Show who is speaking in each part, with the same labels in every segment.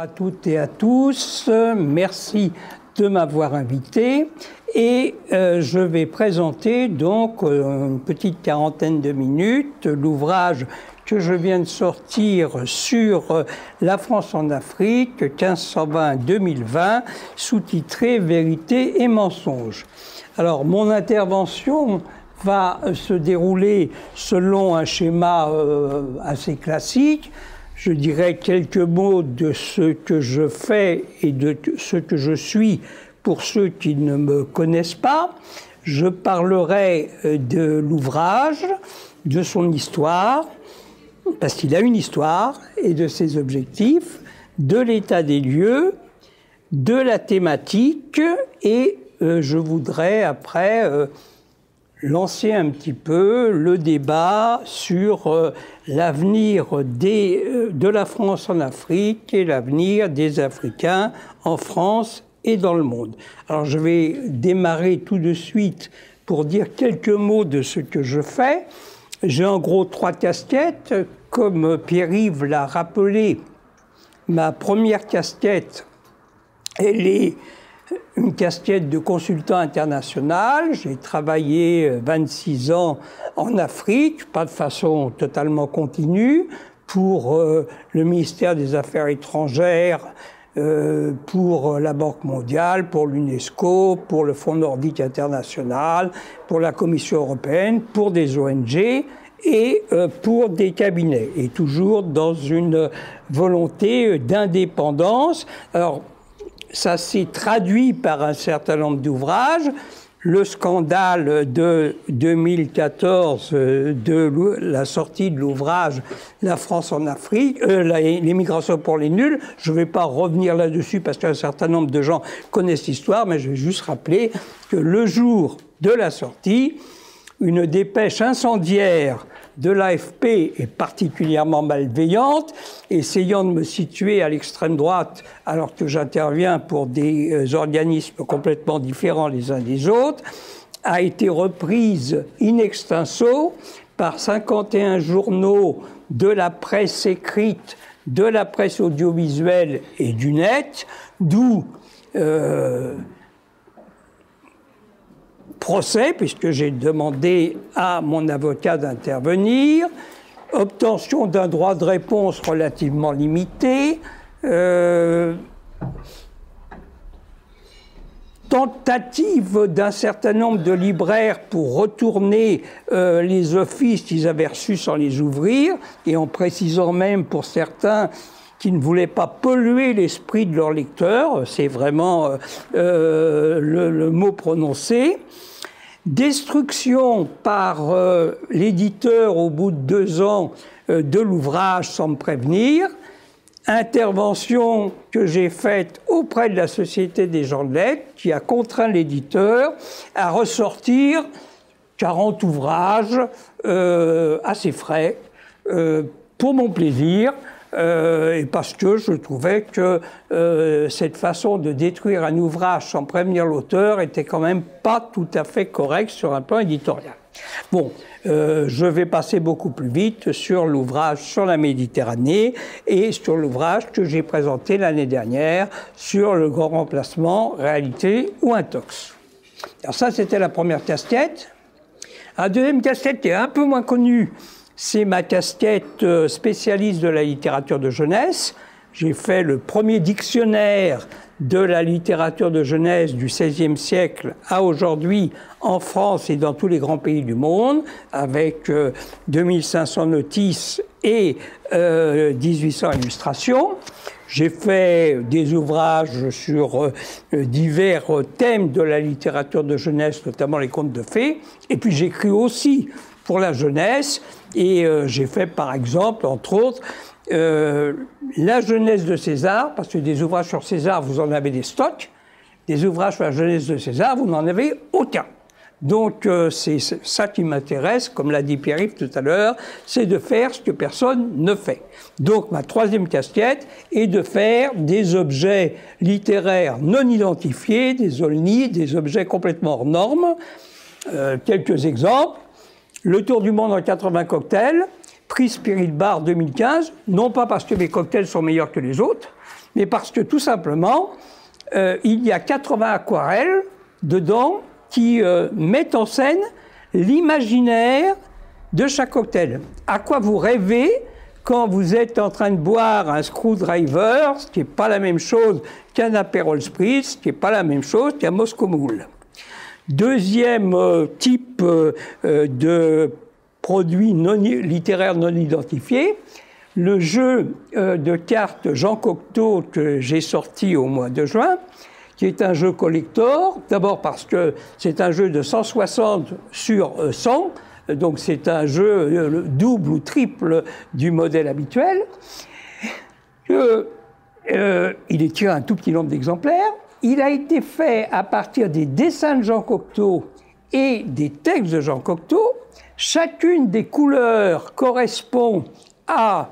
Speaker 1: à toutes et à tous, merci de m'avoir invité et je vais présenter donc une petite quarantaine de minutes l'ouvrage que je viens de sortir sur la France en Afrique 1520-2020, sous-titré Vérité et mensonges. Alors mon intervention va se dérouler selon un schéma assez classique. Je dirais quelques mots de ce que je fais et de ce que je suis pour ceux qui ne me connaissent pas. Je parlerai de l'ouvrage, de son histoire, parce qu'il a une histoire, et de ses objectifs, de l'état des lieux, de la thématique, et je voudrais après lancer un petit peu le débat sur l'avenir de la France en Afrique et l'avenir des Africains en France et dans le monde. Alors je vais démarrer tout de suite pour dire quelques mots de ce que je fais. J'ai en gros 3 casquettes. Comme Pierre-Yves l'a rappelé, ma première casquette, elle est une casquette de consultant international. J'ai travaillé 26 ans en Afrique, pas de façon totalement continue, pour le ministère des Affaires étrangères, pour la Banque mondiale, pour l'UNESCO, pour le Fonds nordique international, pour la Commission européenne, pour des ONG et pour des cabinets, et toujours dans une volonté d'indépendance. Alors, ça s'est traduit par un certain nombre d'ouvrages. Le scandale de 2014 de la sortie de l'ouvrage La France en Afrique, l'immigration pour les nuls. Je ne vais pas revenir là-dessus parce qu'un certain nombre de gens connaissent l'histoire, mais je vais juste rappeler que le jour de la sortie, une dépêche incendiaire de l'AFP est particulièrement malveillante, essayant de me situer à l'extrême droite alors que j'interviens pour des organismes complètement différents les uns des autres, a été reprise in extenso par 51 journaux de la presse écrite, de la presse audiovisuelle et du net, d'où procès, puisque j'ai demandé à mon avocat d'intervenir, obtention d'un droit de réponse relativement limité, tentative d'un certain nombre de libraires pour retourner les offices qu'ils avaient reçus sans les ouvrir, et en précisant même pour certains qui ne voulaient pas polluer l'esprit de leurs lecteurs, c'est vraiment le mot prononcé. Destruction par l'éditeur au bout de 2 ans de l'ouvrage sans me prévenir. Intervention que j'ai faite auprès de la Société des gens de lettres qui a contraint l'éditeur à ressortir 40 ouvrages à ses frais pour mon plaisir. Et parce que je trouvais que cette façon de détruire un ouvrage sans prévenir l'auteur était quand même pas tout à fait correcte sur un plan éditorial. Bon, je vais passer beaucoup plus vite sur l'ouvrage sur la Méditerranée et sur l'ouvrage que j'ai présenté l'année dernière sur le grand remplacement, réalité ou intox. Alors ça, c'était la première casquette. La deuxième casquette qui est un peu moins connue, c'est ma casquette spécialiste de la littérature de jeunesse. J'ai fait le premier dictionnaire de la littérature de jeunesse du XVIe siècle à aujourd'hui en France et dans tous les grands pays du monde, avec 2500 notices et 1800 illustrations. J'ai fait des ouvrages sur divers thèmes de la littérature de jeunesse, notamment les contes de fées. Et puis j'écris aussi pour la jeunesse, et j'ai fait par exemple, entre autres, la jeunesse de César, parce que des ouvrages sur César, vous en avez des stocks, des ouvrages sur la jeunesse de César, vous n'en avez aucun. Donc c'est ça qui m'intéresse, comme l'a dit Pierre-Yves tout à l'heure, c'est de faire ce que personne ne fait. Donc ma troisième casquette est de faire des objets littéraires non identifiés, des OLNI, des objets complètement hors normes. Quelques exemples. Le Tour du monde en 80 cocktails, prix Spirit Bar 2015, non pas parce que mes cocktails sont meilleurs que les autres, mais parce que tout simplement, il y a 80 aquarelles dedans qui mettent en scène l'imaginaire de chaque cocktail. À quoi vous rêvez quand vous êtes en train de boire un screwdriver, ce qui n'est pas la même chose qu'un Aperol Spritz, ce qui n'est pas la même chose qu'un Moscow Mule. Deuxième type de produit littéraire non identifié, le jeu de cartes Jean Cocteau que j'ai sorti au mois de juin, qui est un jeu collector, d'abord parce que c'est un jeu de 160 sur 100, donc c'est un jeu double ou triple du modèle habituel. Il est tiré un tout petit nombre d'exemplaires. Il a été fait à partir des dessins de Jean Cocteau et des textes de Jean Cocteau. Chacune des couleurs correspond à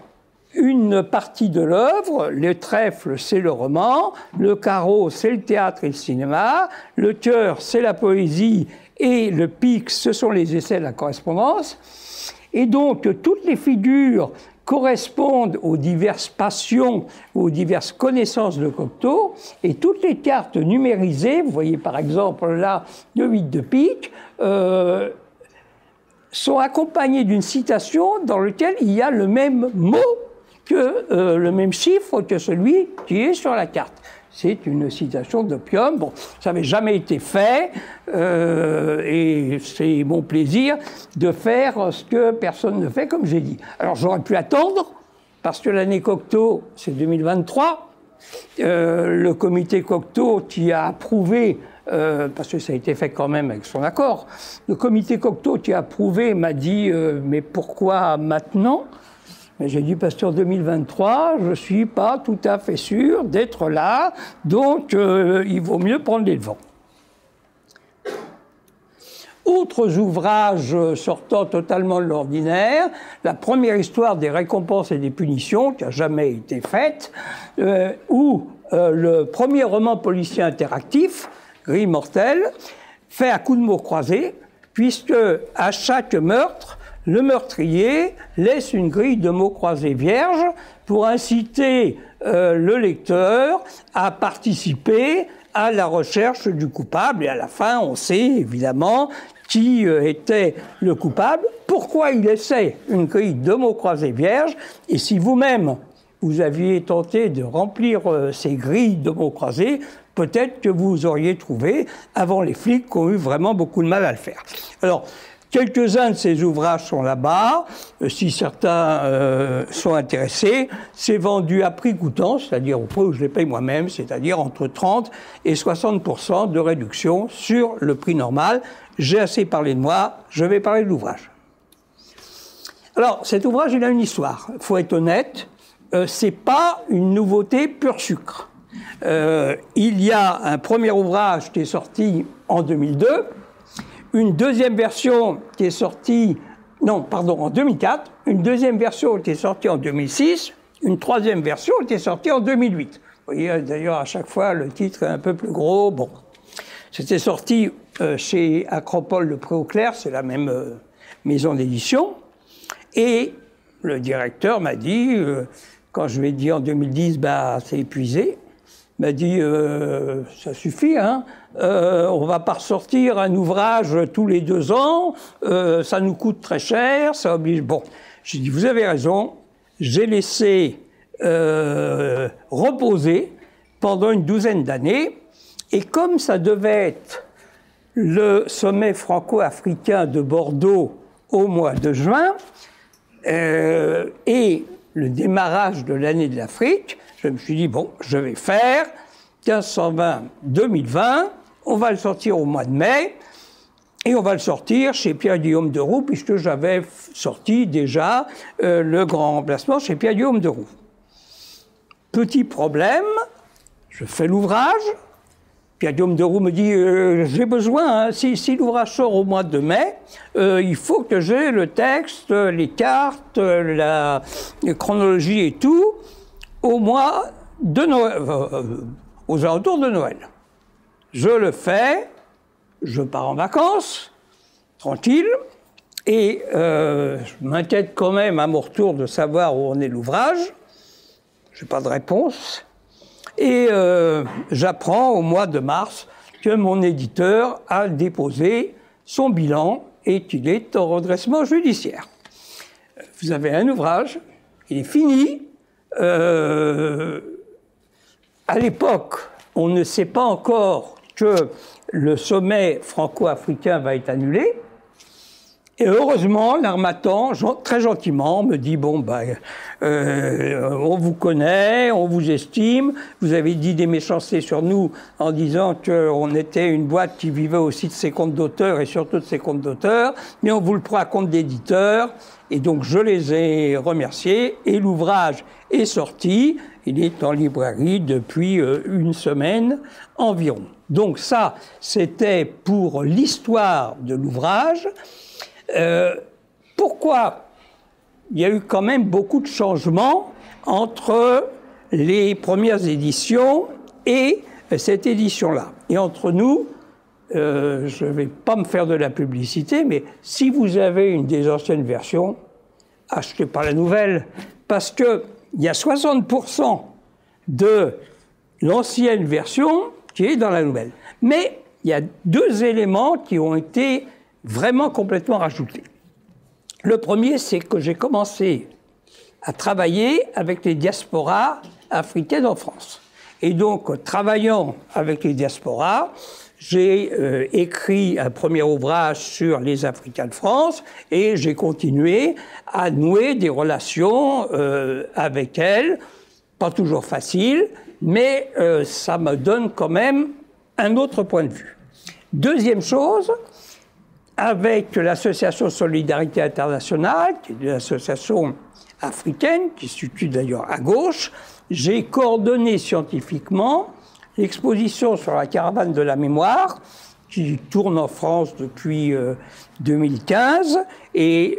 Speaker 1: une partie de l'œuvre. Le trèfle, c'est le roman. Le carreau, c'est le théâtre et le cinéma. Le cœur, c'est la poésie. Et le pic, ce sont les essais de la correspondance. Et donc, toutes les figures correspondent aux diverses passions, aux diverses connaissances de Cocteau, et toutes les cartes numérisées, vous voyez par exemple là, le 8 de pique, sont accompagnées d'une citation dans laquelle il y a le même mot que le même chiffre que celui qui est sur la carte. C'est une citation d'Opium. Bon, ça n'avait jamais été fait, et c'est mon plaisir de faire ce que personne ne fait, comme j'ai dit. Alors j'aurais pu attendre, parce que l'année Cocteau, c'est 2023. Le comité Cocteau qui a approuvé, parce que ça a été fait quand même avec son accord, le comité Cocteau qui a approuvé m'a dit mais pourquoi maintenant ? Mais j'ai dit, parce qu'en 2023, je ne suis pas tout à fait sûr d'être là, donc il vaut mieux prendre les devants. Autres ouvrages sortant totalement de l'ordinaire, la première histoire des récompenses et des punitions, qui n'a jamais été faite, ou le premier roman policier interactif, Gris mortel, fait à coups de mots croisés, puisque à chaque meurtre, le meurtrier laisse une grille de mots croisés vierge pour inciter le lecteur à participer à la recherche du coupable. Et à la fin, on sait évidemment qui était le coupable, pourquoi il laissait une grille de mots croisés vierge. Et si vous-même, vous aviez tenté de remplir ces grilles de mots croisés, peut-être que vous auriez trouvé, avant les flics, qui ont eu vraiment beaucoup de mal à le faire. Alors, quelques-uns de ces ouvrages sont là-bas. Si certains sont intéressés, c'est vendu à prix coûtant, c'est-à-dire au prix où je les paye moi-même, c'est-à-dire entre 30 et 60% de réduction sur le prix normal. J'ai assez parlé de moi, je vais parler de l'ouvrage. Alors, cet ouvrage, il a une histoire. Il faut être honnête, c'est pas une nouveauté pur sucre. Il y a un premier ouvrage qui est sorti en 2002, une deuxième version qui est sortie, en 2004, une deuxième version qui est sortie en 2006, une troisième version qui est sortie en 2008. Vous voyez, d'ailleurs, à chaque fois, le titre est un peu plus gros. Bon, c'était sorti chez Acropole de Pré-aux-Clercs, c'est la même maison d'édition. Et le directeur m'a dit, quand je lui ai dit en 2010, c'est épuisé, m'a dit ça suffit, hein, on va pas ressortir un ouvrage tous les 2 ans, ça nous coûte très cher, ça oblige. Bon, j'ai dit vous avez raison, j'ai laissé reposer pendant une douzaine d'années, et comme ça devait être le sommet franco-africain de Bordeaux au mois de juin et le démarrage de l'année de l'Afrique, je me suis dit, bon, je vais faire 1520-2020, on va le sortir au mois de mai, et on va le sortir chez Pierre-Guillaume de Roux, puisque j'avais sorti déjà le grand remplacement chez Pierre-Guillaume de Roux. Petit problème, je fais l'ouvrage, Pierre-Guillaume de Roux me dit j'ai besoin, hein, si l'ouvrage sort au mois de mai, il faut que j'ai le texte, les cartes, la chronologie et tout, au mois de Noël, aux alentours de Noël. Je le fais, je pars en vacances, tranquille, et je m'inquiète quand même à mon retour de savoir où en est l'ouvrage. Je n'ai pas de réponse. Et j'apprends au mois de mars que mon éditeur a déposé son bilan et qu'il est en redressement judiciaire. Vous avez un ouvrage, il est fini. À l'époque, on ne sait pas encore que le sommet franco-africain va être annulé. Et heureusement, l'Harmattan, très gentiment, me dit « Bon, on vous connaît, on vous estime, vous avez dit des méchancetés sur nous en disant qu'on était une boîte qui vivait aussi de ses comptes d'auteur et surtout de ses comptes d'auteur, mais on vous le prend à compte d'éditeur. » Et donc, je les ai remerciés et l'ouvrage est sorti. Il est en librairie depuis une semaine environ. Donc ça, c'était pour l'histoire de l'ouvrage. Pourquoi il y a eu quand même beaucoup de changements entre les premières éditions et cette édition-là. Et entre nous, je ne vais pas me faire de la publicité, mais si vous avez une des anciennes versions, achetez pas la nouvelle, parce qu'il y a 60% de l'ancienne version qui est dans la nouvelle. Mais il y a deux éléments qui ont été vraiment complètement rajoutés. Le premier, c'est que j'ai commencé à travailler avec les diasporas africaines en France. Et donc, travaillant avec les diasporas, j'ai écrit un premier ouvrage sur les Africains de France et j'ai continué à nouer des relations avec elles. Pas toujours facile, mais ça me donne quand même un autre point de vue. Deuxième chose, avec l'association Solidarité Internationale, qui est une association africaine, qui se situe d'ailleurs à gauche, j'ai coordonné scientifiquement l'exposition sur la caravane de la mémoire, qui tourne en France depuis 2015 et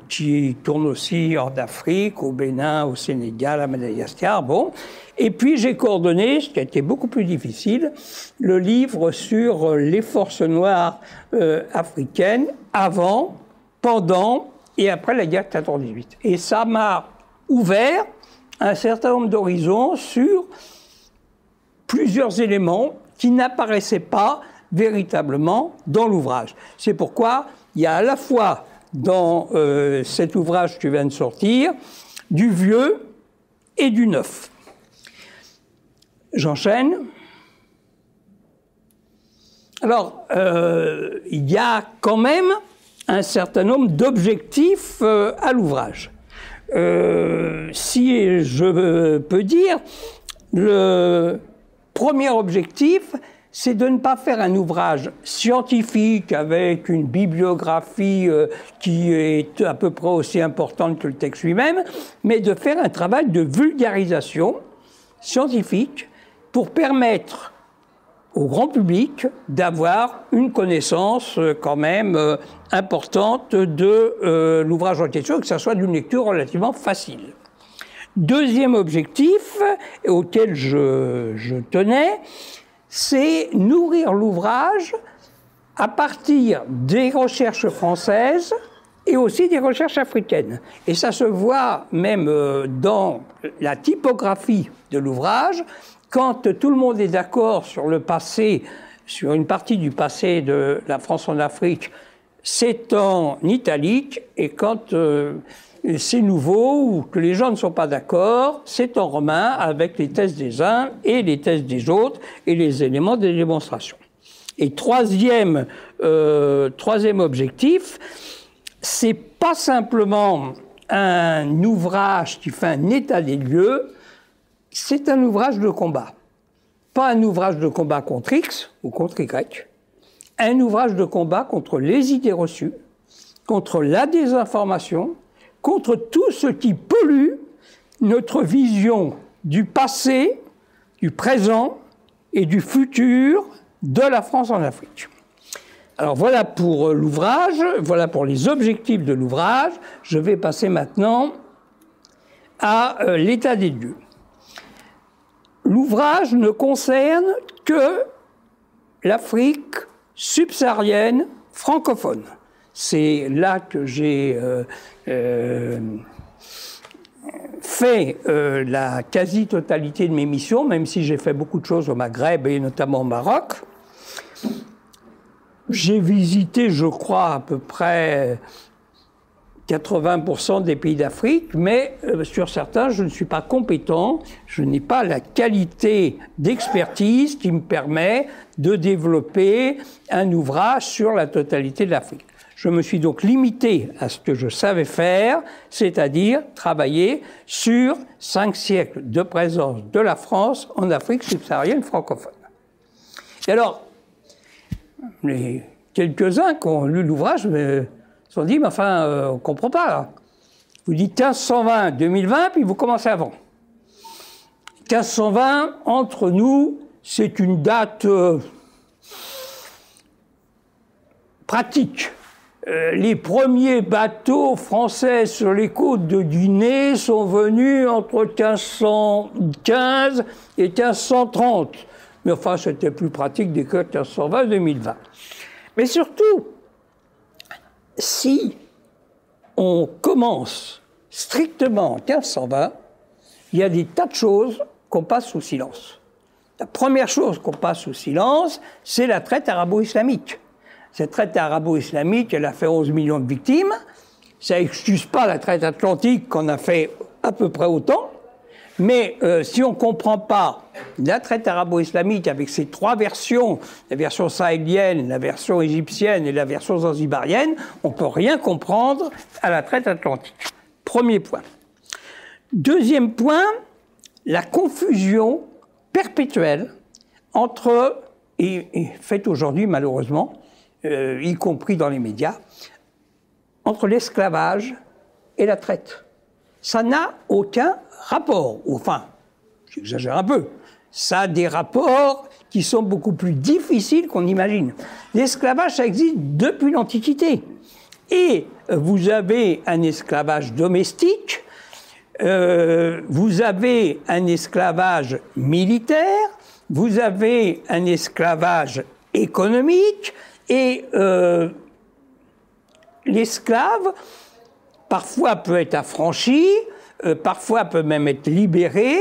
Speaker 1: qui tourne aussi en Afrique, au Bénin, au Sénégal, à Madagascar. Bon. Et puis j'ai coordonné, ce qui a été beaucoup plus difficile, le livre sur les forces noires africaines avant, pendant et après la guerre de 14-18. Et ça m'a ouvert un certain nombre d'horizons sur plusieurs éléments qui n'apparaissaient pas véritablement dans l'ouvrage. C'est pourquoi il y a à la fois dans cet ouvrage qui vient de sortir du vieux et du neuf. J'enchaîne. Alors, il y a quand même un certain nombre d'objectifs à l'ouvrage. Si je peux dire, le premier objectif, c'est de ne pas faire un ouvrage scientifique avec une bibliographie qui est à peu près aussi importante que le texte lui-même, mais de faire un travail de vulgarisation scientifique pour permettre au grand public d'avoir une connaissance quand même importante de l'ouvrage en question, que ça soit d'une lecture relativement facile. Deuxième objectif auquel je tenais, c'est nourrir l'ouvrage à partir des recherches françaises et aussi des recherches africaines. Et ça se voit même dans la typographie de l'ouvrage, quand tout le monde est d'accord sur le passé, sur une partie du passé de la France en Afrique, c'est en italique, et quand c'est nouveau ou que les gens ne sont pas d'accord, c'est en romain avec les thèses des uns et les thèses des autres et les éléments des démonstrations. Et troisième objectif, c'est pas simplement un ouvrage qui fait un état des lieux, c'est un ouvrage de combat. Pas un ouvrage de combat contre X ou contre Y, un ouvrage de combat contre les idées reçues, contre la désinformation, contre tout ce qui pollue notre vision du passé, du présent et du futur de la France en Afrique. Alors voilà pour l'ouvrage, voilà pour les objectifs de l'ouvrage. Je vais passer maintenant à l'état des lieux. L'ouvrage ne concerne que l'Afrique subsaharienne francophone. C'est là que j'ai fait la quasi-totalité de mes missions, même si j'ai fait beaucoup de choses au Maghreb et notamment au Maroc. J'ai visité, je crois, à peu près 80% des pays d'Afrique, mais sur certains, je ne suis pas compétent, je n'ai pas la qualité d'expertise qui me permet de développer un ouvrage sur la totalité de l'Afrique. Je me suis donc limité à ce que je savais faire, c'est-à-dire travailler sur 5 siècles de présence de la France en Afrique subsaharienne francophone. Et alors, les quelques-uns qui ont lu l'ouvrage se sont dit, mais enfin, on ne comprend pas, là. Vous dites 1520, 2020, puis vous commencez avant. 1520, entre nous, c'est une date pratique. Les premiers bateaux français sur les côtes de Guinée sont venus entre 1515 et 1530. Mais enfin, c'était plus pratique dès que 1520-2020. Mais surtout, si on commence strictement en 1520, il y a des tas de choses qu'on passe sous silence. La première chose qu'on passe sous silence, c'est la traite arabo-islamique. Cette traite arabo-islamique, elle a fait 11 millions de victimes. Ça n'excuse pas la traite atlantique qu'on a fait à peu près autant. Mais si on ne comprend pas la traite arabo-islamique avec ses 3 versions, la version sahélienne, la version égyptienne et la version zanzibarienne, on ne peut rien comprendre à la traite atlantique. Premier point. Deuxième point, la confusion perpétuelle entre, et faite aujourd'hui malheureusement, y compris dans les médias, entre l'esclavage et la traite. Ça n'a aucun rapport. Enfin, j'exagère un peu. Ça a des rapports qui sont beaucoup plus difficiles qu'on imagine. L'esclavage, ça existe depuis l'Antiquité. Et vous avez un esclavage domestique, vous avez un esclavage militaire, vous avez un esclavage économique, et l'esclave, parfois peut être affranchi, parfois peut même être libéré.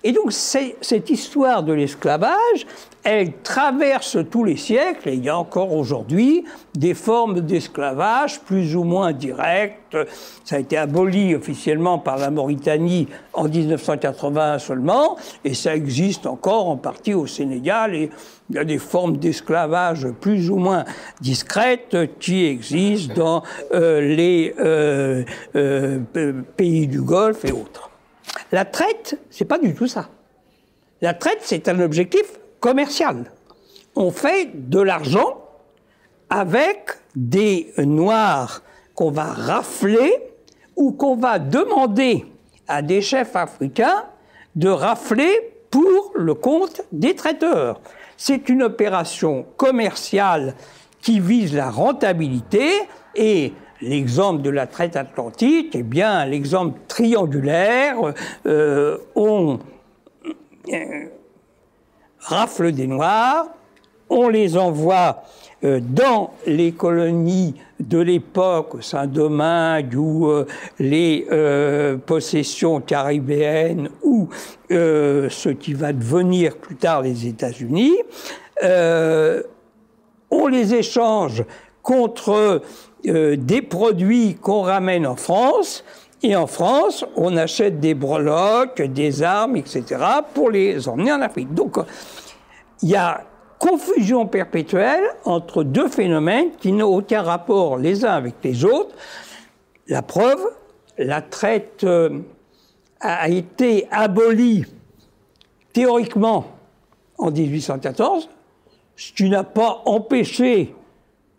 Speaker 1: Et donc cette histoire de l'esclavage, elle traverse tous les siècles, et il y a encore aujourd'hui des formes d'esclavage plus ou moins directes. Ça a été aboli officiellement par la Mauritanie en 1980 seulement, et ça existe encore en partie au Sénégal, et il y a des formes d'esclavage plus ou moins discrètes qui existent dans les pays du Golfe et autres. La traite, c'est pas du tout ça. La traite, c'est un objectif commercial. On fait de l'argent avec des noirs qu'on va rafler ou qu'on va demander à des chefs africains de rafler pour le compte des traiteurs. C'est une opération commerciale qui vise la rentabilité, et l'exemple de la traite atlantique est bien l'exemple triangulaire. On rafle des Noirs, on les envoie dans les colonies de l'époque, Saint-Domingue ou les possessions caribéennes ou ce qui va devenir plus tard les États-Unis. On les échange contre des produits qu'on ramène en France. Et en France, on achète des breloques, des armes, etc., pour les emmener en Afrique. Donc, il y a confusion perpétuelle entre deux phénomènes qui n'ont aucun rapport les uns avec les autres. La preuve, la traite a été abolie théoriquement en 1814, ce qui n'a pas empêché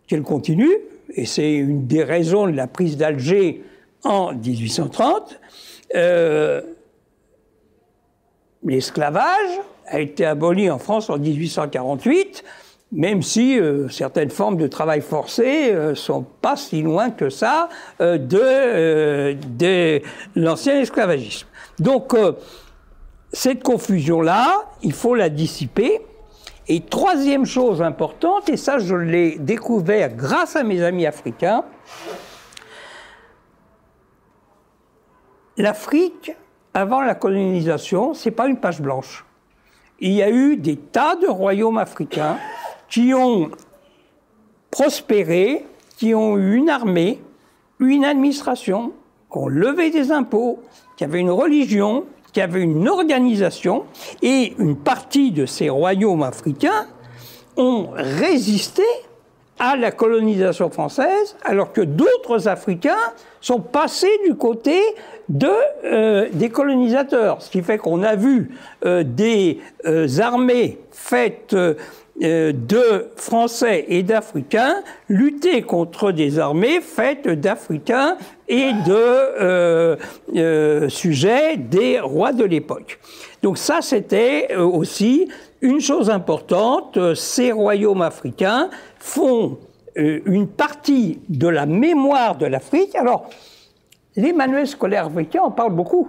Speaker 1: qu'elle continue, et c'est une des raisons de la prise d'Alger en 1830. L'esclavage a été aboli en France en 1848, même si certaines formes de travail forcé sont pas si loin que ça de l'ancien esclavagisme. Donc, cette confusion-là, il faut la dissiper. Et troisième chose importante, et ça je l'ai découvert grâce à mes amis africains, l'Afrique avant la colonisation, c'est pas une page blanche. Il y a eu des tas de royaumes africains qui ont prospéré, qui ont eu une armée, une administration, qui ont levé des impôts, qui avaient une religion, qui avaient une organisation, et une partie de ces royaumes africains ont résisté à la colonisation française, alors que d'autres Africains sont passés du côté des colonisateurs. Ce qui fait qu'on a vu des armées faites de Français et d'Africains lutter contre des armées faites d'Africains et de sujets des rois de l'époque. Donc ça, c'était aussi une chose importante. Ces royaumes africains font une partie de la mémoire de l'Afrique. Alors, les manuels scolaires africains en parlent beaucoup,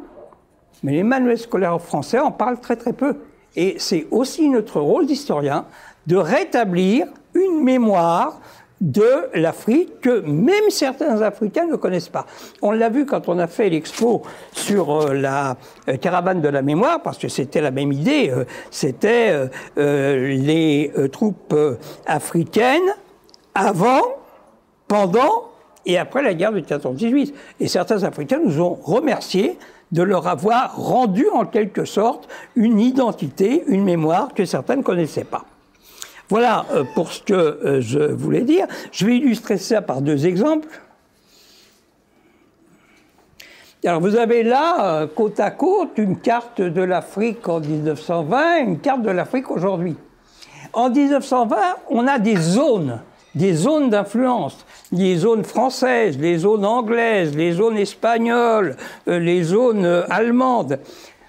Speaker 1: mais les manuels scolaires français en parlent très très peu. Et c'est aussi notre rôle d'historien de rétablir une mémoire de l'Afrique que même certains Africains ne connaissent pas. On l'a vu quand on a fait l'expo sur la caravane de la mémoire, parce que c'était la même idée, c'était les troupes africaines avant, pendant et après la guerre de 14-18. Et certains Africains nous ont remerciés de leur avoir rendu en quelque sorte une identité, une mémoire que certains ne connaissaient pas. Voilà pour ce que je voulais dire. Je vais illustrer ça par deux exemples. Alors vous avez là, côte à côte, une carte de l'Afrique en 1920 et une carte de l'Afrique aujourd'hui. En 1920, on a des zones d'influence, les zones françaises, les zones anglaises, les zones espagnoles, les zones allemandes.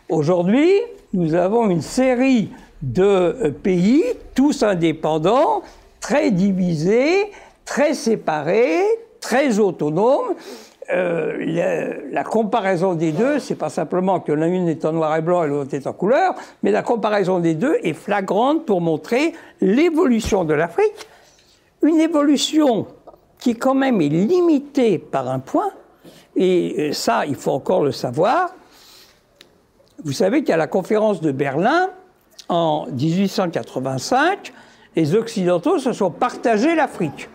Speaker 1: Aujourd'hui, nous avons une série de pays, tous indépendants, très divisés, très séparés, très autonomes. La comparaison des deux, c'est pas simplement que l'une est en noir et blanc et l'autre est en couleur, mais la comparaison des deux est flagrante pour montrer l'évolution de l'Afrique. Une évolution qui quand même est limitée par un point, et ça, il faut encore le savoir. Vous savez qu'à la conférence de Berlin, en 1885, les Occidentaux se sont partagés l'Afrique.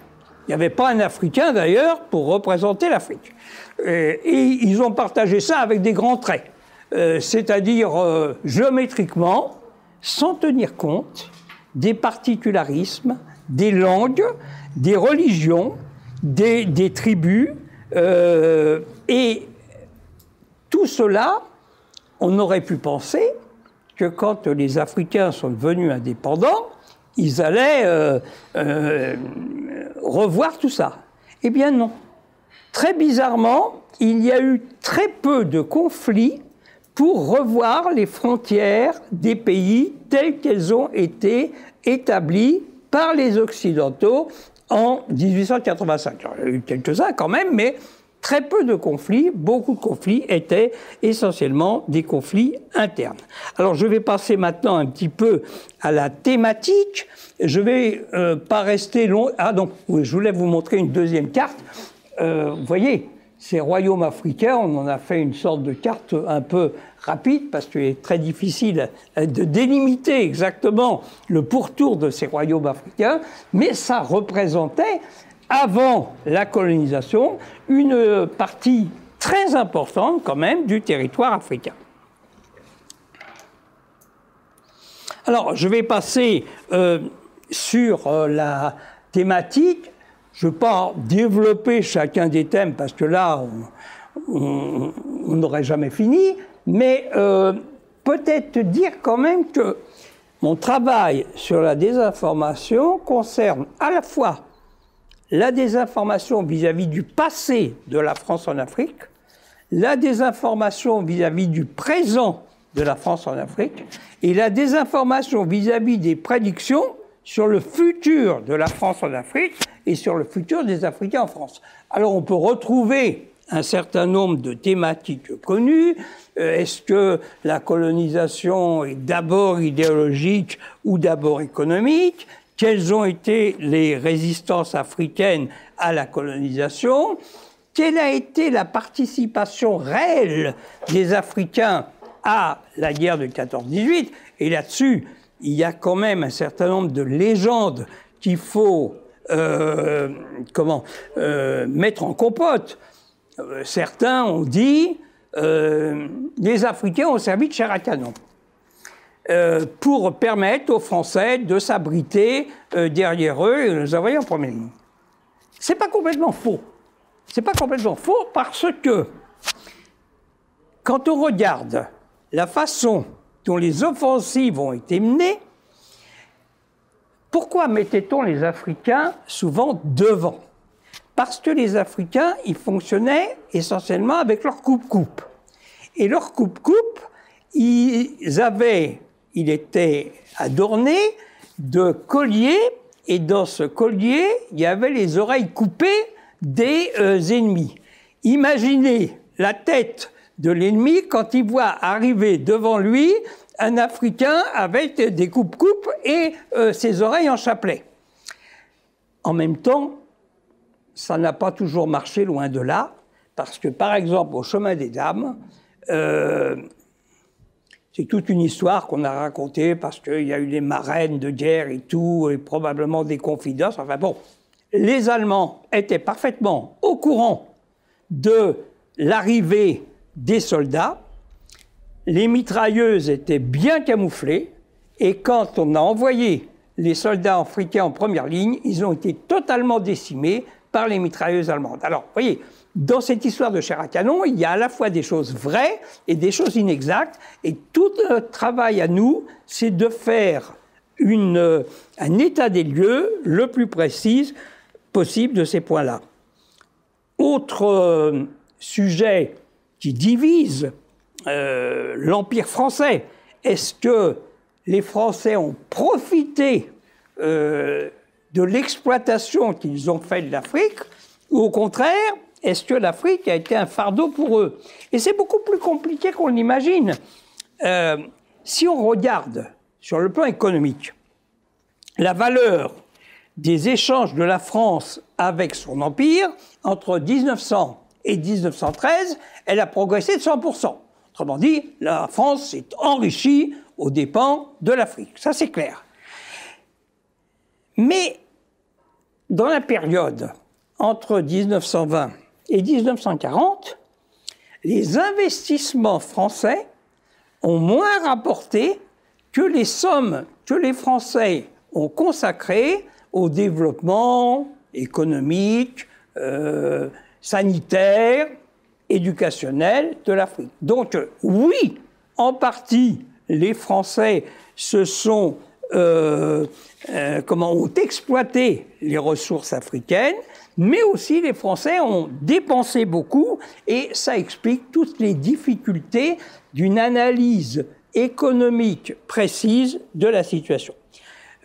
Speaker 1: Il n'y avait pas un Africain, d'ailleurs, pour représenter l'Afrique. Et ils ont partagé ça avec des grands traits, c'est-à-dire géométriquement, sans tenir compte des particularismes, des langues, des religions, des tribus, et tout cela, on aurait pu penser que quand les Africains sont devenus indépendants, ils allaient revoir tout ça. Eh bien non. Très bizarrement, il y a eu très peu de conflits pour revoir les frontières des pays telles qu'elles ont été établies par les Occidentaux en 1885. Alors, il y a eu quelques-uns quand même, mais très peu de conflits. Beaucoup de conflits étaient essentiellement des conflits internes. Alors je vais passer maintenant un petit peu à la thématique. Je vais pas rester long. Ah donc, oui, je voulais vous montrer une deuxième carte. Vous voyez, ces royaumes africains, on en a fait une sorte de carte un peu rapide parce qu'il est très difficile de délimiter exactement le pourtour de ces royaumes africains, mais ça représentait, avant la colonisation, une partie très importante quand même du territoire africain. Alors, je vais passer sur la thématique. Je ne vais pas développer chacun des thèmes parce que là, on n'aurait jamais fini, mais peut-être dire quand même que mon travail sur la désinformation concerne à la fois la désinformation vis-à-vis du passé de la France en Afrique, la désinformation vis-à-vis du présent de la France en Afrique, et la désinformation vis-à-vis des prédictions sur le futur de la France en Afrique et sur le futur des Africains en France. Alors on peut retrouver un certain nombre de thématiques connues. Est-ce que la colonisation est d'abord idéologique ou d'abord économique? Quelles ont été les résistances africaines à la colonisation? quelle a été la participation réelle des Africains à la guerre de 14-18. Et là-dessus, il y a quand même un certain nombre de légendes qu'il faut mettre en compote. Certains ont dit les Africains ont servi de chair à canon pour permettre aux Français de s'abriter derrière eux et de les envoyer en première ligne. C'est pas complètement faux. C'est pas complètement faux parce que quand on regarde la façon dont les offensives ont été menées, pourquoi mettait-on les Africains souvent devant? Parce que les Africains, ils fonctionnaient essentiellement avec leur coupe-coupe. Et leur coupe-coupe, il était adorné de colliers, et dans ce collier, il y avait les oreilles coupées des ennemis. Imaginez la tête de l'ennemi quand il voit arriver devant lui un Africain avec des coupes-coupes et ses oreilles en chapelet. En même temps, ça n'a pas toujours marché, loin de là, parce que, par exemple, au Chemin des Dames, c'est toute une histoire qu'on a racontée, parce qu'il y a eu des marraines de guerre et tout, et probablement des confidences. Enfin bon, les Allemands étaient parfaitement au courant de l'arrivée des soldats, les mitrailleuses étaient bien camouflées, et quand on a envoyé les soldats africains en première ligne, ils ont été totalement décimés par les mitrailleuses allemandes. Alors, vous voyez, dans cette histoire de chair à canon, il y a à la fois des choses vraies et des choses inexactes, et tout notre travail à nous, c'est de faire un état des lieux le plus précis possible de ces points-là. Autre sujet qui divise l'Empire français. Est-ce que les Français ont profité de l'exploitation qu'ils ont faite de l'Afrique, ou au contraire, est-ce que l'Afrique a été un fardeau pour eux? Et c'est beaucoup plus compliqué qu'on l'imagine. Si on regarde sur le plan économique, la valeur des échanges de la France avec son empire, entre 1900 et 1913, elle a progressé de 100%. Autrement dit, la France s'est enrichie aux dépens de l'Afrique. Ça, c'est clair. Mais dans la période entre 1920 et 1940, les investissements français ont moins rapporté que les sommes que les Français ont consacrées au développement économique, sanitaire, éducationnel de l'Afrique. Donc, oui, en partie, les Français ont exploité les ressources africaines, mais aussi les Français ont dépensé beaucoup, et ça explique toutes les difficultés d'une analyse économique précise de la situation.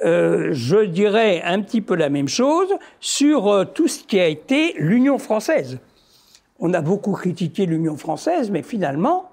Speaker 1: Je dirais un petit peu la même chose sur tout ce qui a été l'Union française. On a beaucoup critiqué l'Union française, mais finalement,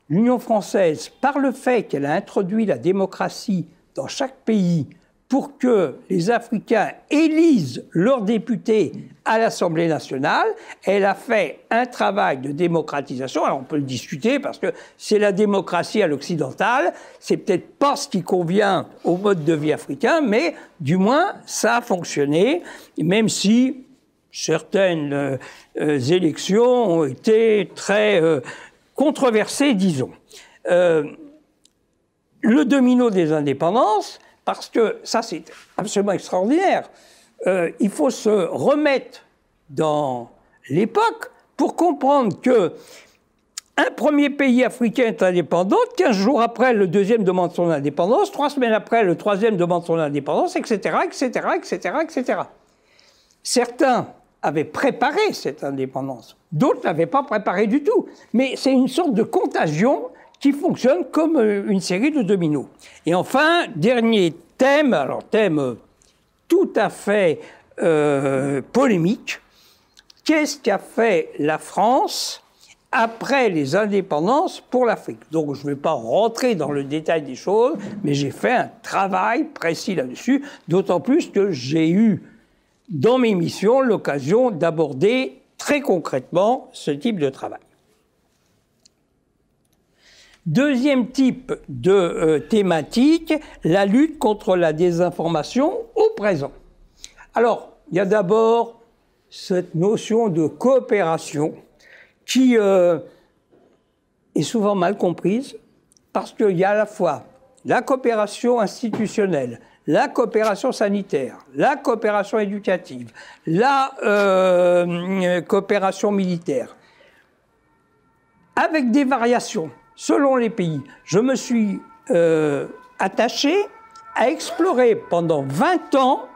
Speaker 1: l'Union française, par le fait qu'elle a introduit la démocratie dans chaque pays pour que les Africains élisent leurs députés à l'Assemblée nationale, elle a fait un travail de démocratisation. Alors on peut le discuter parce que c'est la démocratie à l'occidentale, c'est peut-être pas ce qui convient au mode de vie africain, mais du moins ça a fonctionné, même si certaines élections ont été très controversées, disons. Le domino des indépendances, parce que ça c'est absolument extraordinaire, il faut se remettre dans l'époque pour comprendre que un premier pays africain est indépendant, 15 jours après, le deuxième demande son indépendance, 3 semaines après, le troisième demande son indépendance, etc., etc., etc., etc. Certains avaient préparé cette indépendance, d'autres n'avaient pas préparé du tout. Mais c'est une sorte de contagion qui fonctionne comme une série de dominos. Et enfin, dernier thème, alors thème tout à fait polémique, qu'est-ce qu'a fait la France après les indépendances pour l'Afrique? Donc je ne vais pas rentrer dans le détail des choses, mais j'ai fait un travail précis là-dessus, d'autant plus que j'ai eu dans mes missions l'occasion d'aborder très concrètement ce type de travail. Deuxième type de thématique, la lutte contre la désinformation au présent. Alors, il y a d'abord cette notion de coopération qui est souvent mal comprise parce qu'il y a à la fois la coopération institutionnelle, la coopération sanitaire, la coopération éducative, la coopération militaire, avec des variations selon les pays. Je me suis attaché à explorer pendant 20 ans,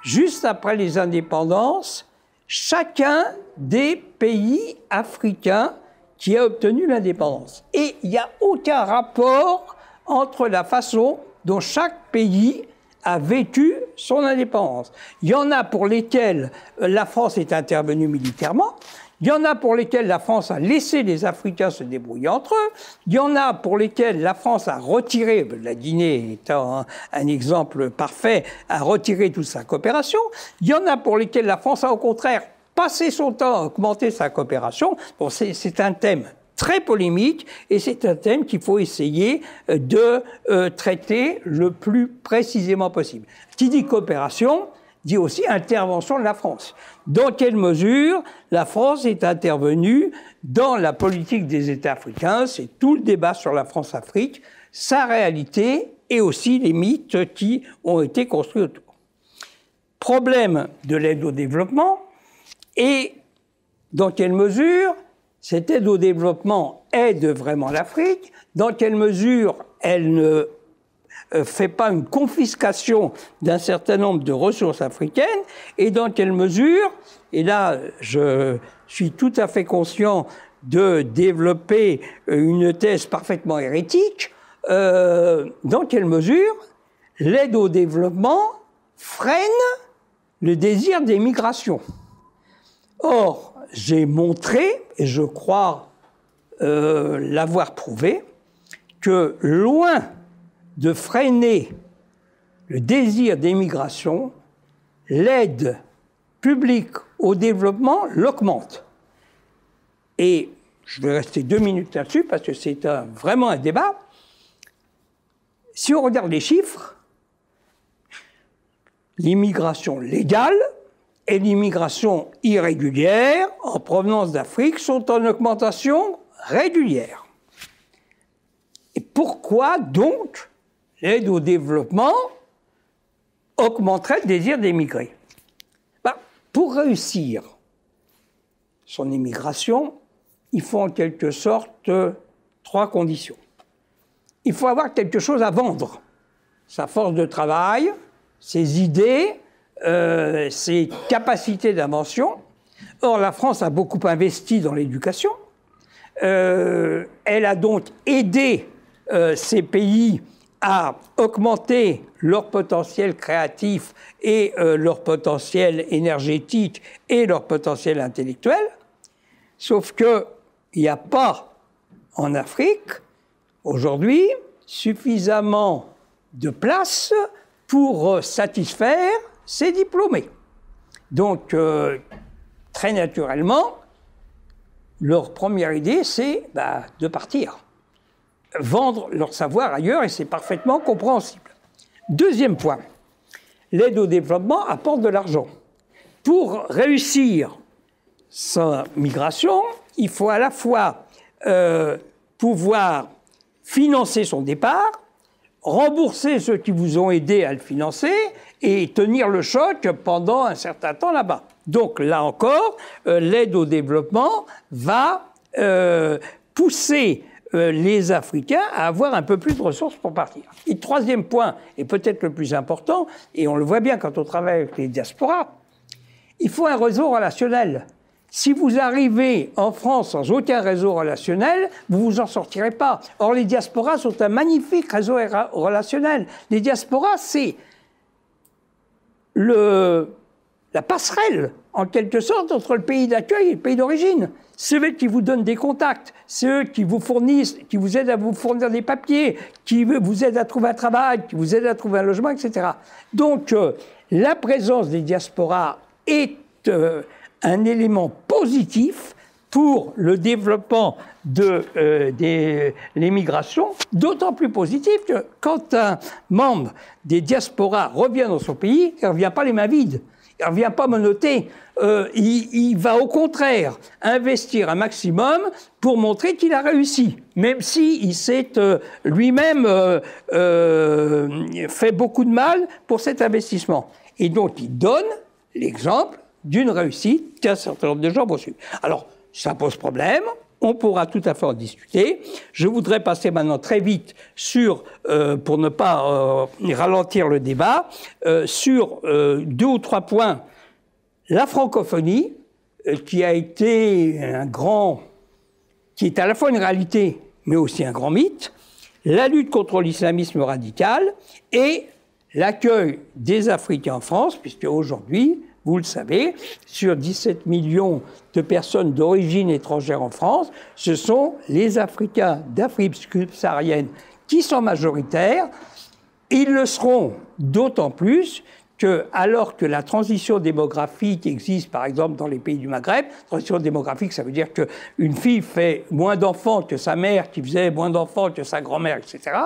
Speaker 1: juste après les indépendances, chacun des pays africains qui a obtenu l'indépendance. Et il n'y a aucun rapport entre la façon dont chaque pays a vécu son indépendance. Il y en a pour lesquels la France est intervenue militairement, il y en a pour lesquels la France a laissé les Africains se débrouiller entre eux, il y en a pour lesquels la France a retiré, la Guinée étant un exemple parfait, a retiré toute sa coopération, il y en a pour lesquels la France a au contraire passé son temps à augmenter sa coopération. Bon, c'est un thème très polémique et c'est un thème qu'il faut essayer de traiter le plus précisément possible. Qui dit coopération dit aussi intervention de la France. Dans quelle mesure la France est intervenue dans la politique des États africains? C'est tout le débat sur la France-Afrique, sa réalité et aussi les mythes qui ont été construits autour. Problème de l'aide au développement et dans quelle mesure cette aide au développement aide vraiment l'Afrique, dans quelle mesure elle ne fait pas une confiscation d'un certain nombre de ressources africaines, et dans quelle mesure, et là je suis tout à fait conscient de développer une thèse parfaitement hérétique, dans quelle mesure l'aide au développement freine le désir d'émigration. Or, j'ai montré, et je crois l'avoir prouvé, que loin de freiner le désir d'émigration, l'aide publique au développement l'augmente. Et je vais rester 2 minutes là-dessus parce que c'est vraiment un débat. Si on regarde les chiffres, l'immigration légale et l'immigration irrégulière en provenance d'Afrique sont en augmentation régulière. Et pourquoi donc l'aide au développement augmenterait le désir d'émigrer? Pour réussir son immigration, il faut en quelque sorte 3 conditions. Il faut avoir quelque chose à vendre, sa force de travail, ses idées, ses capacités d'invention. Or, la France a beaucoup investi dans l'éducation. Elle a donc aidé ces pays à augmenter leur potentiel créatif et leur potentiel énergétique et leur potentiel intellectuel. Sauf qu'il n'y a pas en Afrique, aujourd'hui, suffisamment de place pour satisfaire ces diplômés. Donc, très naturellement, leur première idée, c'est de partir, vendre leur savoir ailleurs, et c'est parfaitement compréhensible. Deuxième point, l'aide au développement apporte de l'argent. Pour réussir sa migration, il faut à la fois pouvoir financer son départ, rembourser ceux qui vous ont aidé à le financer et tenir le choc pendant un certain temps là-bas. Donc là encore, l'aide au développement va pousser les Africains à avoir un peu plus de ressources pour partir. Et troisième point, et peut-être le plus important, et on le voit bien quand on travaille avec les diasporas, il faut un réseau relationnel. Si vous arrivez en France sans aucun réseau relationnel, vous vous en sortirez pas. Or, les diasporas sont un magnifique réseau relationnel. Les diasporas, c'est la passerelle, en quelque sorte, entre le pays d'accueil et le pays d'origine. C'est eux qui vous donnent des contacts, c'est eux qui vous fournissent, qui vous aident à vous fournir des papiers, qui vous aident à trouver un travail, qui vous aident à trouver un logement, etc. Donc, la présence des diasporas est un élément positif pour le développement de l'émigration, d'autant plus positif que quand un membre des diasporas revient dans son pays, il ne revient pas les mains vides, il ne revient pas menotté, il va au contraire investir un maximum pour montrer qu'il a réussi, même s'il s'est lui-même fait beaucoup de mal pour cet investissement. Et donc il donne l'exemple d'une réussite qu'un certain nombre de gens vont suivre. Alors, ça pose problème, on pourra tout à fait en discuter. Je voudrais passer maintenant très vite sur, pour ne pas ralentir le débat, sur 2 ou 3 points. La francophonie, qui a été qui est à la fois une réalité, mais aussi un grand mythe, la lutte contre l'islamisme radical et l'accueil des Africains en France, puisque aujourd'hui, vous le savez, sur 17 millions de personnes d'origine étrangère en France, ce sont les Africains d'Afrique subsaharienne qui sont majoritaires. Ils le seront d'autant plus que, alors que la transition démographique existe, par exemple, dans les pays du Maghreb, transition démographique, ça veut dire qu'une fille fait moins d'enfants que sa mère, qui faisait moins d'enfants que sa grand-mère, etc.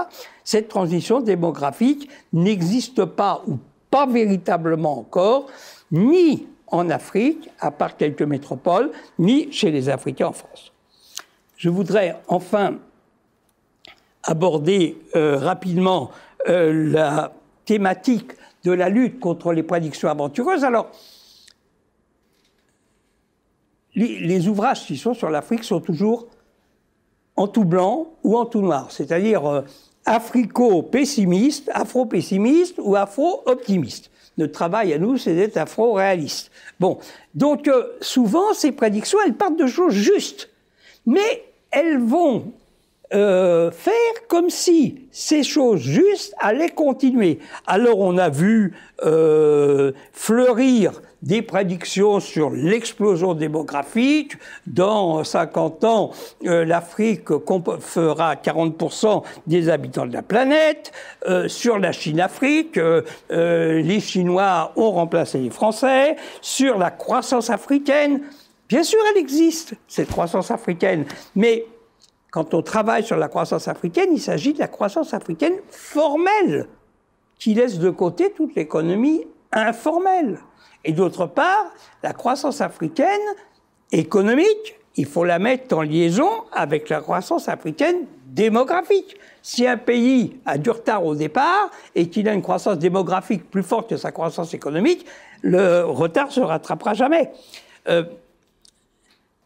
Speaker 1: Cette transition démographique n'existe pas, ou pas véritablement encore, ni en Afrique, à part quelques métropoles, ni chez les Africains en France. Je voudrais enfin aborder rapidement la thématique de la lutte contre les prédictions aventureuses. Alors, les ouvrages qui sont sur l'Afrique sont toujours en tout blanc ou en tout noir, c'est-à-dire africo-pessimiste, afro-pessimiste ou afro-optimiste. Notre travail à nous, c'est d'être afro-réaliste. Bon, donc souvent, ces prédictions, elles partent de choses justes, mais elles vont faire comme si ces choses justes allaient continuer. Alors on a vu fleurir des prédictions sur l'explosion démographique. Dans 50 ans, l'Afrique fera 40% des habitants de la planète. Sur la Chine-Afrique, les Chinois ont remplacé les Français. Sur la croissance africaine, bien sûr elle existe, cette croissance africaine, mais quand on travaille sur la croissance africaine, il s'agit de la croissance africaine formelle, qui laisse de côté toute l'économie informelle. Et d'autre part, la croissance africaine économique, il faut la mettre en liaison avec la croissance africaine démographique. Si un pays a du retard au départ et qu'il a une croissance démographique plus forte que sa croissance économique, le retard ne se rattrapera jamais.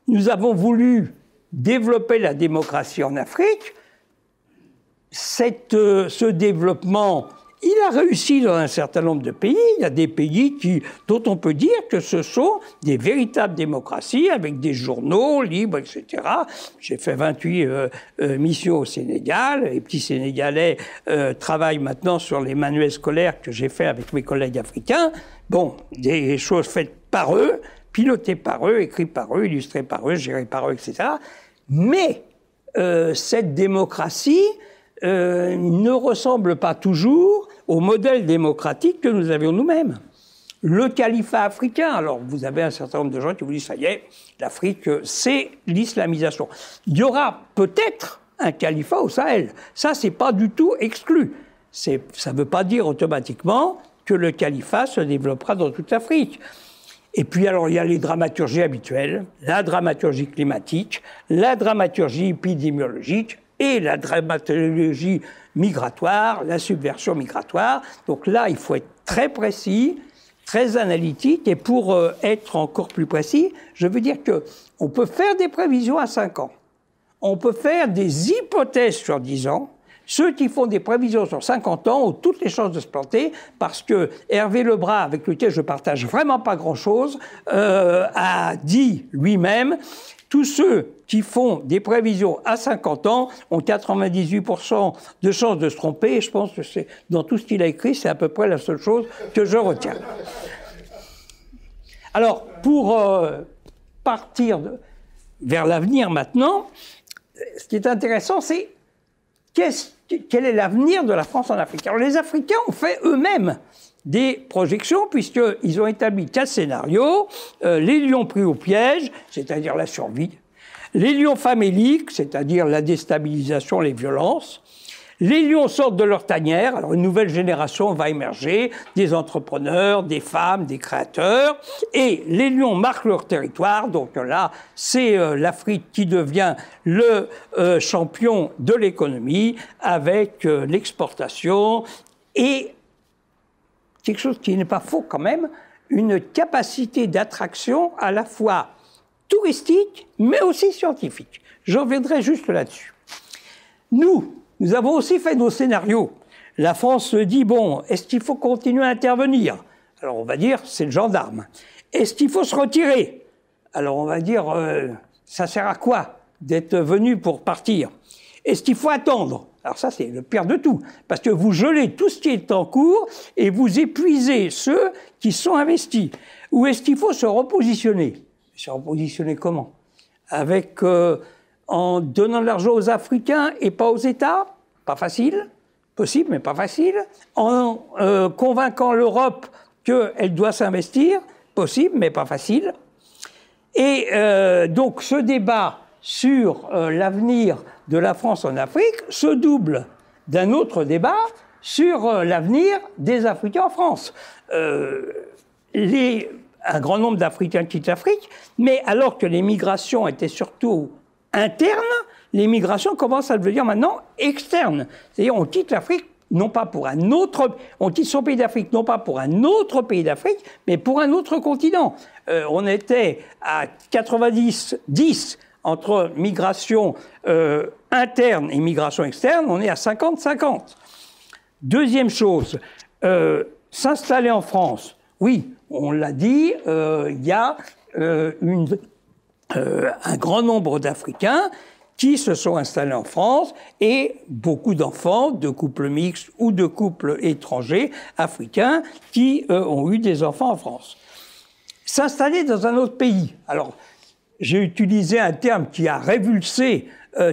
Speaker 1: Nous avons voulu développer la démocratie en Afrique. Ce développement, il a réussi dans un certain nombre de pays. Il y a des pays dont on peut dire que ce sont des véritables démocraties avec des journaux libres, etc. J'ai fait 28 missions au Sénégal. Les petits Sénégalais travaillent maintenant sur les manuels scolaires que j'ai fait avec mes collègues africains. Bon, des choses faites par eux, pilotées par eux, écrites par eux, illustrées par eux, gérées par eux, etc. Mais cette démocratie ne ressemble pas toujours au modèle démocratique que nous avions nous-mêmes. Le califat africain, alors vous avez un certain nombre de gens qui vous disent « ça y est, l'Afrique, c'est l'islamisation ». Il y aura peut-être un califat au Sahel. Ça, c'est pas du tout exclu. Ça ne veut pas dire automatiquement que le califat se développera dans toute l'Afrique. Et puis alors il y a les dramaturgies habituelles, la dramaturgie climatique, la dramaturgie épidémiologique et la dramaturgie migratoire, la subversion migratoire. Donc là, il faut être très précis, très analytique. Et pour être encore plus précis, je veux dire qu'on peut faire des prévisions à 5 ans. On peut faire des hypothèses sur 10 ans. Ceux qui font des prévisions sur 50 ans ont toutes les chances de se planter parce que Hervé Lebras, avec lequel je partage vraiment pas grand-chose, a dit lui-même « Tous ceux qui font des prévisions à 50 ans ont 98% de chances de se tromper » et je pense que c'est dans tout ce qu'il a écrit, c'est à peu près la seule chose que je retiens. Alors, pour partir vers l'avenir maintenant, ce qui est intéressant, c'est quel est l'avenir de la France en Afrique? Alors les Africains ont fait eux-mêmes des projections, puisqu'ils ont établi 4 scénarios. Les lions pris au piège, c'est-à-dire la survie. Les lions faméliques, c'est-à-dire la déstabilisation, les violences. Les lions sortent de leur tanière, alors une nouvelle génération va émerger, des entrepreneurs, des femmes, des créateurs, et les lions marquent leur territoire, donc là, c'est l'Afrique qui devient le champion de l'économie, avec l'exportation, et quelque chose qui n'est pas faux quand même, une capacité d'attraction à la fois touristique, mais aussi scientifique. Je reviendrai juste là-dessus. Nous avons aussi fait nos scénarios. La France se dit, bon, est-ce qu'il faut continuer à intervenir? Alors on va dire, c'est le gendarme. Est-ce qu'il faut se retirer? Alors on va dire, ça sert à quoi d'être venu pour partir? Est-ce qu'il faut attendre? Alors ça, c'est le pire de tout, parce que vous gelez tout ce qui est en cours et vous épuisez ceux qui sont investis. Ou est-ce qu'il faut se repositionner? Se repositionner comment? Avec... en donnant de l'argent aux Africains et pas aux États, pas facile, possible mais pas facile. En convainquant l'Europe qu'elle doit s'investir, possible mais pas facile. Et donc ce débat sur l'avenir de la France en Afrique se double d'un autre débat sur l'avenir des Africains en France. Un grand nombre d'Africains quittent l'Afrique, mais alors que les migrations étaient surtout interne, les migrations commencent à devenir maintenant externes. C'est-à-dire, on quitte l'Afrique, non pas pour un autre... On quitte son pays d'Afrique, non pas pour un autre pays d'Afrique, mais pour un autre continent. On était à 90-10 entre migration interne et migration externe, on est à 50-50. Deuxième chose, s'installer en France. Oui, on l'a dit, il y a un grand nombre d'Africains qui se sont installés en France et beaucoup d'enfants de couples mixtes ou de couples étrangers africains qui ont eu des enfants en France. S'installer dans un autre pays. Alors, j'ai utilisé un terme qui a révulsé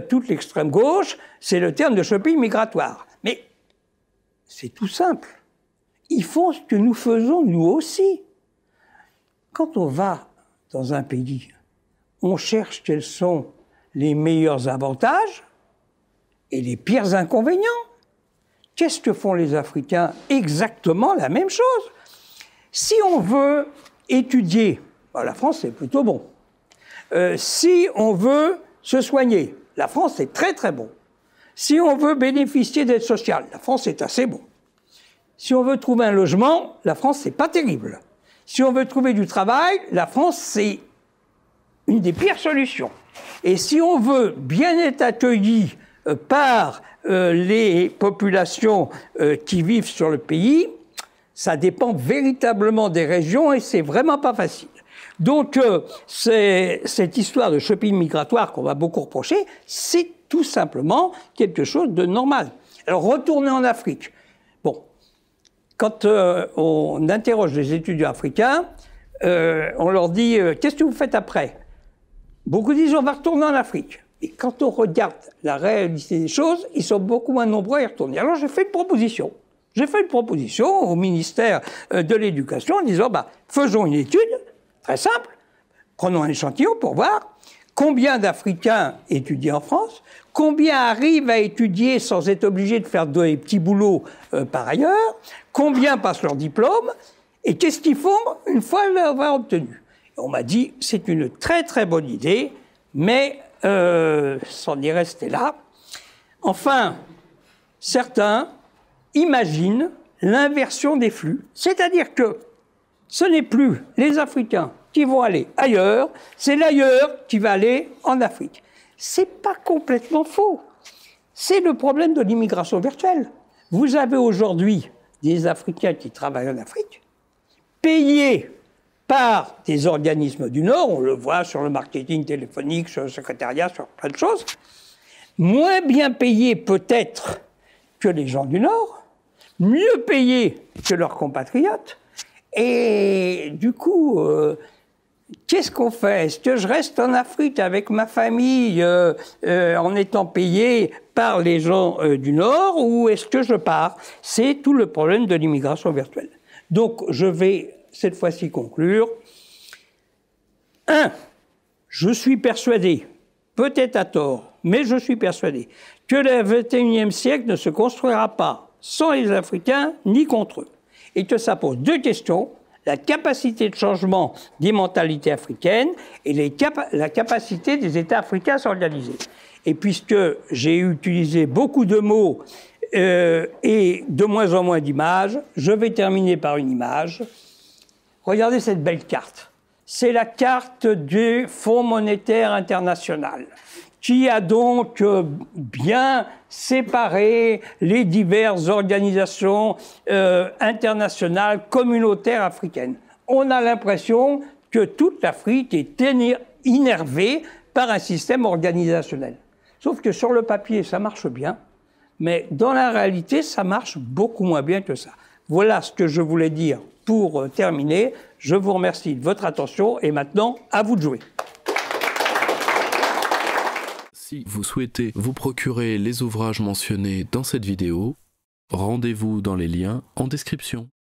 Speaker 1: toute l'extrême gauche, c'est le terme de shopping migratoire. Mais c'est tout simple. Ils font ce que nous faisons nous aussi. Quand on va dans un pays, on cherche quels sont les meilleurs avantages et les pires inconvénients. Qu'est-ce que font les Africains? Exactement la même chose. Si on veut étudier, la France c'est plutôt bon. Si on veut se soigner, la France c'est très très bon. Si on veut bénéficier d'aide sociale, la France c'est assez bon. Si on veut trouver un logement, la France c'est pas terrible. Si on veut trouver du travail, la France c'est une des pires solutions. Et si on veut bien être accueilli par les populations qui vivent sur le pays, ça dépend véritablement des régions et c'est vraiment pas facile. Donc, cette histoire de shopping migratoire qu'on va beaucoup reprocher, c'est tout simplement quelque chose de normal. Alors, retourner en Afrique. Bon, quand on interroge les étudiants africains, on leur dit « Qu'est-ce que vous faites après ?» Beaucoup disent « On va retourner en Afrique ». Et quand on regarde la réalité des choses, ils sont beaucoup moins nombreux à y retourner. Alors, j'ai fait une proposition. J'ai fait une proposition au ministère de l'Éducation en disant faisons une étude, très simple, prenons un échantillon pour voir combien d'Africains étudient en France, combien arrivent à étudier sans être obligés de faire des petits boulots par ailleurs, combien passent leur diplôme, et qu'est-ce qu'ils font une fois l'avoir obtenu. Et on m'a dit c'est une très très bonne idée, mais c'en est resté là. Enfin, certains imagine l'inversion des flux. C'est-à-dire que ce n'est plus les Africains qui vont aller ailleurs, c'est l'ailleurs qui va aller en Afrique. C'est pas complètement faux. C'est le problème de l'immigration virtuelle. Vous avez aujourd'hui des Africains qui travaillent en Afrique, payés par des organismes du Nord, on le voit sur le marketing téléphonique, sur le secrétariat, sur plein de choses, moins bien payés peut-être que les gens du Nord, mieux payés que leurs compatriotes. Et du coup, qu'est-ce qu'on fait? Est-ce que je reste en Afrique avec ma famille en étant payé par les gens du Nord ou est-ce que je pars? C'est tout le problème de l'immigration virtuelle. Donc, je vais cette fois-ci conclure. 1. Je suis persuadé, peut-être à tort, mais je suis persuadé, que le XXIe siècle ne se construira pas sans les Africains ni contre eux. Et que ça pose deux questions, la capacité de changement des mentalités africaines et la capacité des États africains à s'organiser. Et puisque j'ai utilisé beaucoup de mots et de moins en moins d'images, je vais terminer par une image. Regardez cette belle carte. C'est la carte du Fonds monétaire international, qui a donc bien séparé les diverses organisations internationales, communautaires africaines. On a l'impression que toute l'Afrique est innervée par un système organisationnel. Sauf que sur le papier, ça marche bien, mais dans la réalité, ça marche beaucoup moins bien que ça. Voilà ce que je voulais dire pour terminer. Je vous remercie de votre attention et maintenant, à vous de jouer.
Speaker 2: Si vous souhaitez vous procurer les ouvrages mentionnés dans cette vidéo, rendez-vous dans les liens en description.